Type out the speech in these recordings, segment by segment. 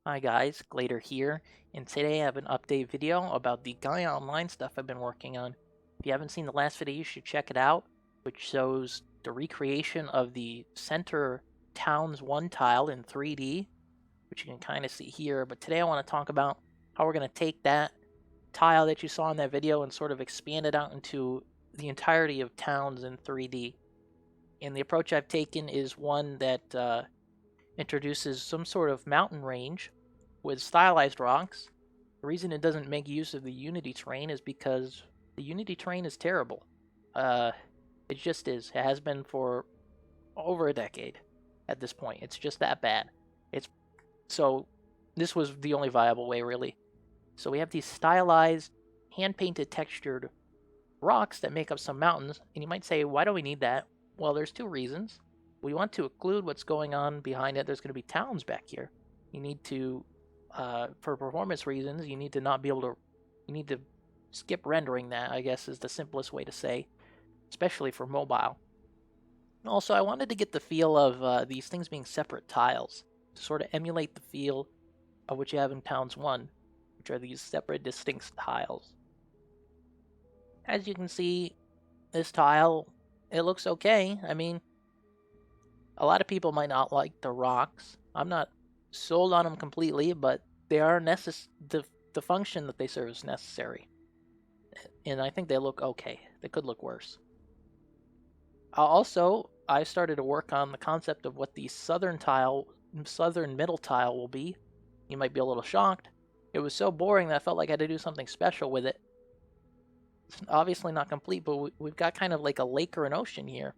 Hi guys, Glader here, and today I have an update video about the Gaia Online stuff I've been working on. If you haven't seen the last video, you should check it out, which shows the recreation of the center Towns 1 tile in 3D, which you can kind of see here. But today I want to talk about how we're going to take that tile that you saw in that video and sort of expand it out into the entirety of towns in 3D. And the approach I've taken is one that introduces some sort of mountain range with stylized rocks. The reason it doesn't make use of the Unity terrain is because the Unity terrain is terrible. Uh, it just is. It has been for over a decade at this point. It's just that bad. So this was the only viable way, really. So we have these stylized, hand-painted, textured rocks that make up some mountains. And you might say, why do we need that? Well, there's two reasons. We want to occlude what's going on behind it. There's going to be towns back here. You need to, for performance reasons, you need to skip rendering that, I guess is the simplest way to say, especially for mobile. Also, I wanted to get the feel of these things being separate tiles, to sort of emulate the feel of what you have in Towns 1, which are these separate, distinct tiles. As you can see, this tile, it looks okay. I mean, a lot of people might not like the rocks. I'm not sold on them completely, but they are the function that they serve is necessary. And I think they look okay. They could look worse. Also, I started to work on the concept of what the southern middle tile will be. You might be a little shocked. It was so boring that I felt like I had to do something special with it. It's obviously not complete, but we've got kind of like a lake or an ocean here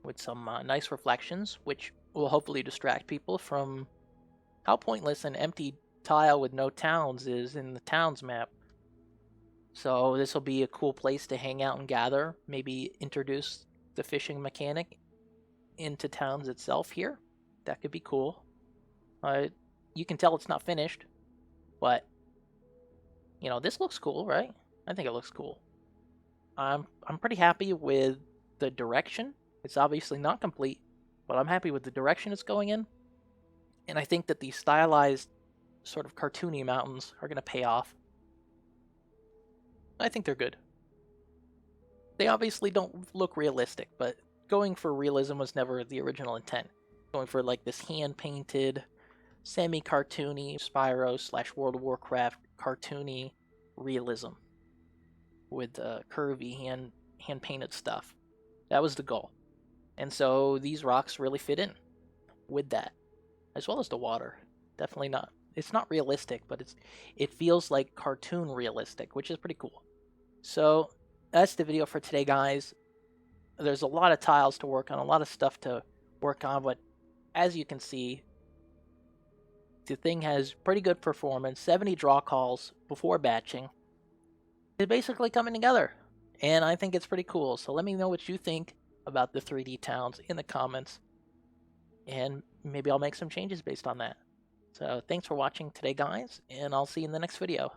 with some nice reflections, which will hopefully distract people from how pointless an empty tile with no towns is in the towns map. So this will be a cool place to hang out and gather, maybe introduce the fishing mechanic into towns itself here. That could be cool. You can tell it's not finished, but you know, this looks cool, right? I think it looks cool. I'm pretty happy with the direction. It's obviously not complete, but I'm happy with the direction it's going in. And I think that the stylized, sort of cartoony mountains are going to pay off. I think they're good. They obviously don't look realistic, but going for realism was never the original intent. Going for like this hand-painted, semi-cartoony Spyro / World of Warcraft cartoony realism with curvy hand-painted stuff. That was the goal. And so these rocks really fit in with that, as well as the water. Definitely not. It's not realistic, but it feels like cartoon realistic, which is pretty cool. So that's the video for today, guys. There's a lot of tiles to work on, a lot of stuff to work on, but as you can see, the thing has pretty good performance. 70 draw calls before batching. It's basically coming together, and I think it's pretty cool. So let me know what you think about the 3D towns in the comments, and maybe I'll make some changes based on that. So thanks for watching today, guys, and I'll see you in the next video.